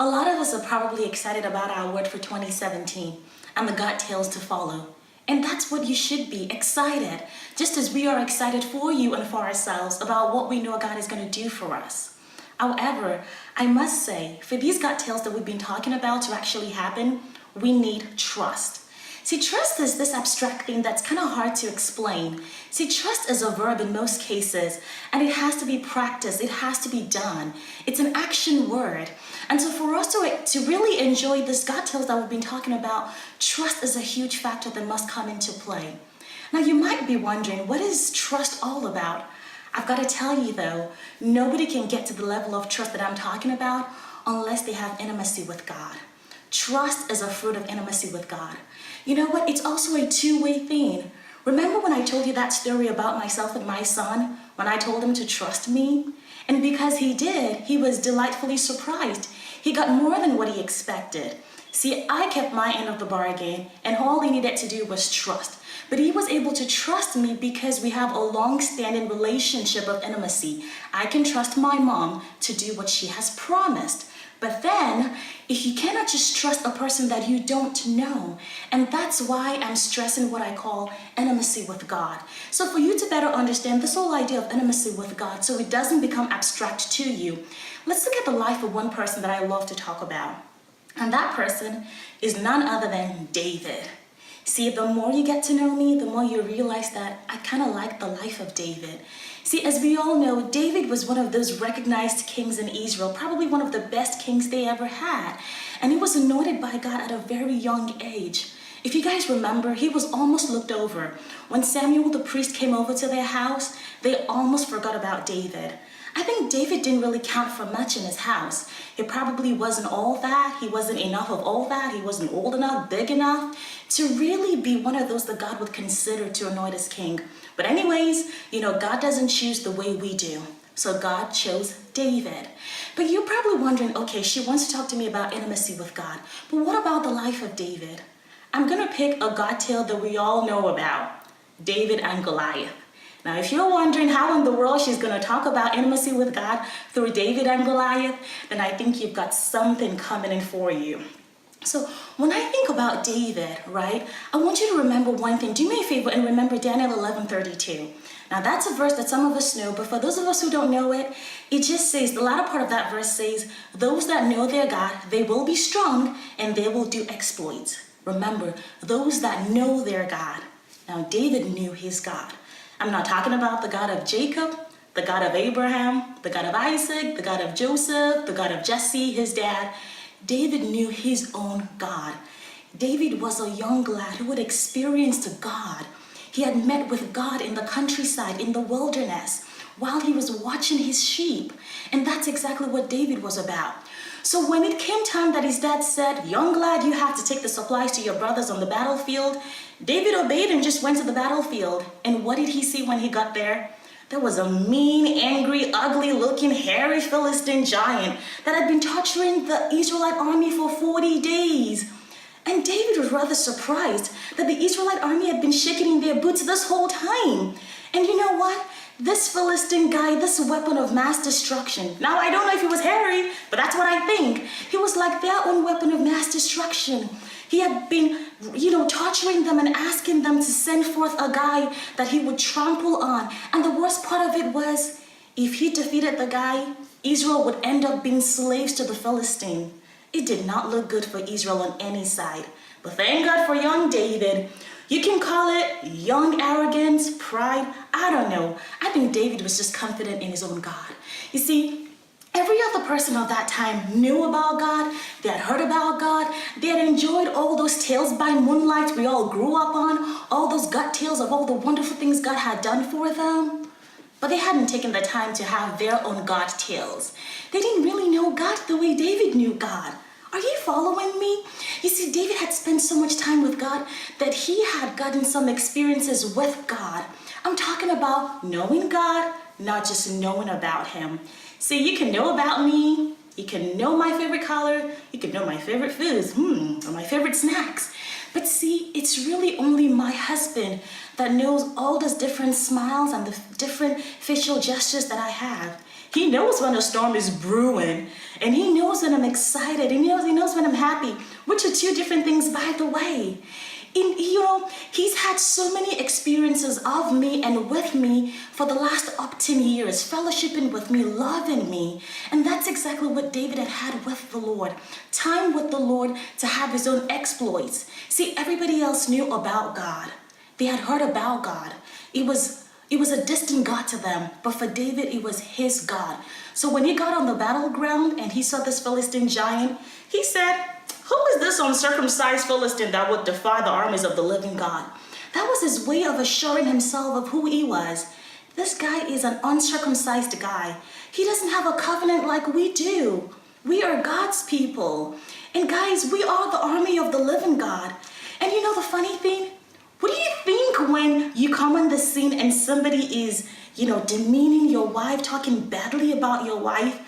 A lot of us are probably excited about our word for 2017 and the God tales to follow. And that's what you should be, excited, just as we are excited for you and for ourselves about what we know God is going to do for us. However, I must say, for these God tales that we've been talking about to actually happen, we need trust. See, trust is this abstract thing that's kind of hard to explain. See, trust is a verb in most cases, and it has to be practiced. It has to be done. It's an action word. And so for us to really enjoy this God tales that we've been talking about, trust is a huge factor that must come into play. Now, you might be wondering, what is trust all about? I've got to tell you though, nobody can get to the level of trust that I'm talking about unless they have intimacy with God. Trust is a fruit of intimacy with God. You know what? It's also a two-way thing. Remember when I told you that story about myself and my son, when I told him to trust me? And because he did, he was delightfully surprised. He got more than what he expected. See, I kept my end of the bargain, and all he needed to do was trust. But he was able to trust me because we have a long-standing relationship of intimacy. I can trust my mom to do what she has promised. But then, if you cannot just trust a person that you don't know, and that's why I'm stressing what I call intimacy with God. So for you to better understand this whole idea of intimacy with God so it doesn't become abstract to you, let's look at the life of one person that I love to talk about. And that person is none other than David. See, the more you get to know me, the more you realize that I kind of like the life of David. See, as we all know, David was one of those recognized kings in Israel, probably one of the best kings they ever had. And he was anointed by God at a very young age. If you guys remember, he was almost looked over. When Samuel the priest came over to their house, they almost forgot about David. I think David didn't really count for much in his house. He probably wasn't all that. He wasn't enough of all that. He wasn't old enough, big enough to really be one of those that God would consider to anoint as king. But anyways, God doesn't choose the way we do. So God chose David. But you're probably wondering, okay, she wants to talk to me about intimacy with God. But what about the life of David? I'm going to pick a God tale that we all know about, David and Goliath. Now, if you're wondering how in the world she's going to talk about intimacy with God through David and Goliath, then I think you've got something coming in for you. So when I think about David, right, I want you to remember one thing. Do me a favor and remember Daniel 11:32. Now, that's a verse that some of us know, but for those of us who don't know it, it just says, the latter part of that verse says, those that know their God, they will be strong and they will do exploits. Remember, those that know their God. Now, David knew his God. I'm not talking about the God of Jacob, the God of Abraham, the God of Isaac, the God of Joseph, the God of Jesse, his dad. David knew his own God. David was a young lad who had experienced God. He had met with God in the countryside, in the wilderness, while he was watching his sheep. And that's exactly what David was about. So when it came time that his dad said, young lad, you have to take the supplies to your brothers on the battlefield, David obeyed and just went to the battlefield. And what did he see when he got there? There was a mean, angry, ugly-looking, hairy Philistine giant that had been torturing the Israelite army for 40 days. And David was rather surprised that the Israelite army had been shaking in their boots this whole time. And you know what? This Philistine guy, this weapon of mass destruction. Now, I don't know if he was hairy, but that's what I think. He was like their own weapon of mass destruction. He had been, torturing them and asking them to send forth a guy that he would trample on. And the worst part of it was, if he defeated the guy, Israel would end up being slaves to the Philistine. It did not look good for Israel on any side. But thank God for young David. You can call it young arrogance, pride, I don't know. I think David was just confident in his own God. You see, every other person of that time knew about God. They had heard about God. They had enjoyed all those tales by moonlight we all grew up on, all those gut tales of all the wonderful things God had done for them. But they hadn't taken the time to have their own God tales. They didn't really know God the way David knew God. Are you following me? You see, David had spent so much time with God that he had gotten some experiences with God. I'm talking about knowing God, not just knowing about him. See, you can know about me, you can know my favorite color, you can know my favorite foods, or my favorite snacks. But see, it's really only my husband that knows all those different smiles and the different facial gestures that I have. He knows when a storm is brewing, and he knows when I'm excited, and he knows when I'm happy, which are two different things, by the way. He's had so many experiences of me and with me for the last up 10 years, fellowshipping with me, loving me. And that's exactly what David had with the Lord. Time with the Lord to have his own exploits. See, everybody else knew about God. They had heard about God. It was a distant God to them, but for David, it was his God. So when he got on the battleground and he saw this Philistine giant, he said, "Who is this uncircumcised Philistine that would defy the armies of the living God?" That was his way of assuring himself of who he was. This guy is an uncircumcised guy. He doesn't have a covenant like we do. We are God's people. And guys, we are the army of the living God. And you know the funny thing? What do you think when you come on the scene and somebody is, demeaning your wife, talking badly about your wife?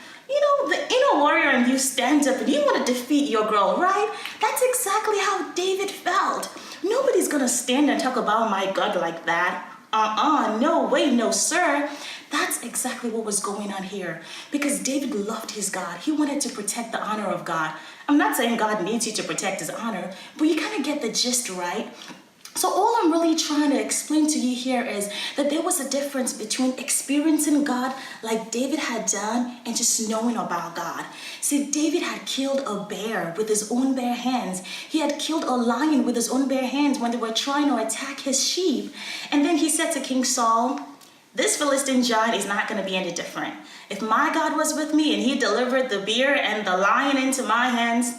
The inner warrior in you stands up and you want to defeat your girl, right? That's exactly how David felt. Nobody's going to stand and talk about my God like that. No way, no sir. That's exactly what was going on here. Because David loved his God. He wanted to protect the honor of God. I'm not saying God needs you to protect his honor, but you kind of get the gist, right? So all I'm really trying to explain to you here is that there was a difference between experiencing God like David had done and just knowing about God. See, David had killed a bear with his own bare hands. He had killed a lion with his own bare hands when they were trying to attack his sheep. And then he said to King Saul, "This Philistine giant is not going to be any different. If my God was with me and he delivered the bear and the lion into my hands,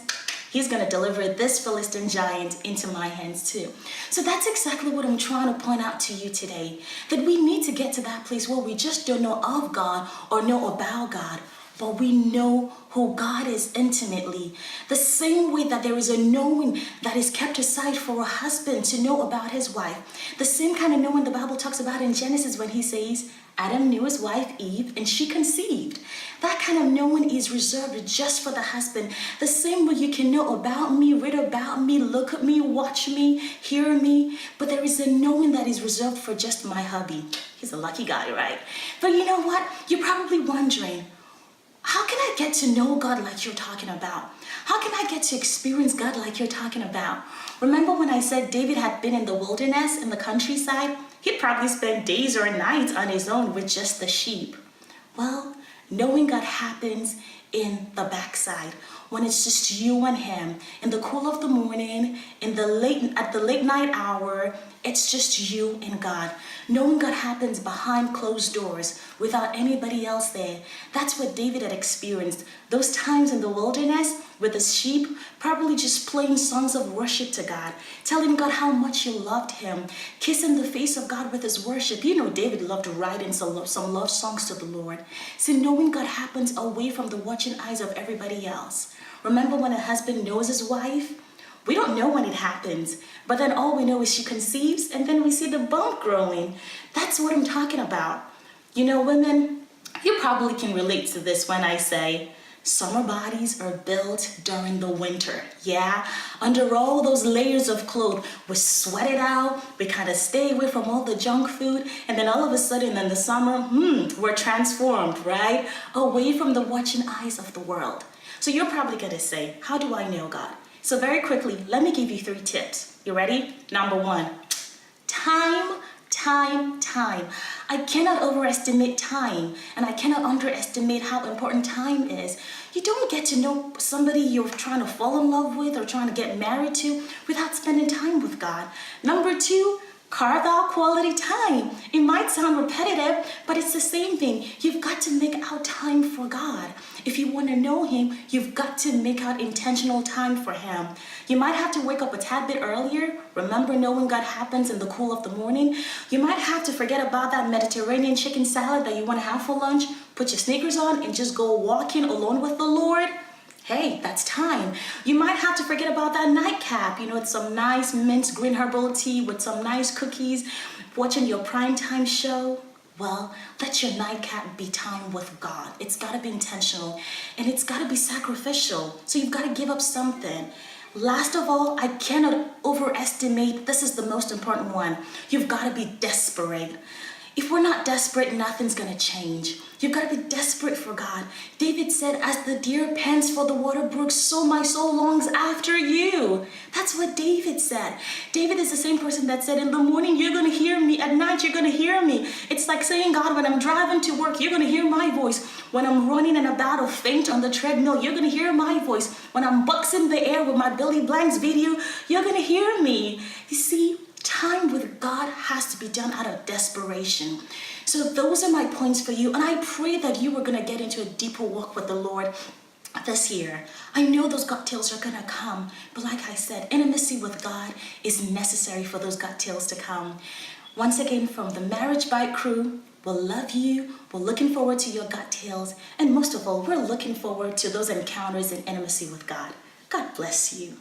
he's going to deliver this Philistine giant into my hands too." So that's exactly what I'm trying to point out to you today. That we need to get to that place where we just don't know of God or know about God, but we know who God is intimately. The same way that there is a knowing that is kept aside for a husband to know about his wife. The same kind of knowing the Bible talks about in Genesis when he says, Adam knew his wife Eve and she conceived. That kind of knowing is reserved just for the husband. The same way you can know about me, read about me, look at me, watch me, hear me. But there is a knowing that is reserved for just my hubby. He's a lucky guy, right? But you know what? You're probably wondering, how can I get to know God like you're talking about? How can I get to experience God like you're talking about? Remember when I said David had been in the wilderness, in the countryside? He'd probably spend days or nights on his own with just the sheep. Well, knowing God happens in the backside, when it's just you and him, in the cool of the morning, at the late night hour, it's just you and God. Knowing God happens behind closed doors without anybody else there. That's what David had experienced. Those times in the wilderness with his sheep, probably just playing songs of worship to God, telling God how much he loved him, kissing the face of God with his worship. David loved writing some love songs to the Lord. So knowing God happens away from the watching eyes of everybody else. Remember when a husband knows his wife? We don't know when it happens, but then all we know is she conceives and then we see the bump growing. That's what I'm talking about. Women, you probably can relate to this when I say, summer bodies are built during the winter. Yeah, under all those layers of clothes, we sweat it out, we kind of stay away from all the junk food, and then all of a sudden in the summer, we're transformed, right? Away from the watching eyes of the world. So you're probably gonna say, how do I know God? So very quickly, let me give you 3 tips. You ready? Number 1, time. I cannot overestimate time, and I cannot underestimate how important time is. You don't get to know somebody you're trying to fall in love with or trying to get married to without spending time with God. Number 2, carve out quality time. It might sound repetitive, but it's the same thing. You've got to make out time for God. If you want to know him, you've got to make out intentional time for him. You might have to wake up a tad bit earlier. Remember, knowing God happens in the cool of the morning. You might have to forget about that Mediterranean chicken salad that you want to have for lunch. Put your sneakers on and just go walking alone with the Lord. Hey, that's time. You might have to forget about that nightcap, with some nice minced green herbal tea, with some nice cookies, watching your primetime show. Well, let your nightcap be time with God. It's got to be intentional and it's got to be sacrificial. So you've got to give up something. Last of all, I cannot overestimate, this is the most important one. You've got to be desperate. If we're not desperate, nothing's going to change. You've got to be desperate for God. David said, as the deer pants for the water brooks, so my soul longs after you. That's what David said. David is the same person that said, in the morning, you're going to hear me. At night, you're going to hear me. It's like saying, God, when I'm driving to work, you're going to hear my voice. When I'm running in a battle faint on the treadmill, you're going to hear my voice. When I'm boxing the air with my Billy Blanks video, you're going to hear me. You see, time with God has to be done out of desperation. So those are my points for you. And I pray that you are going to get into a deeper walk with the Lord this year. I know those gut tails are going to come. But like I said, intimacy with God is necessary for those gut tails to come. Once again, from the Marriage Bite crew, we'll love you. We're looking forward to your gut tails. And most of all, we're looking forward to those encounters and intimacy with God. God bless you.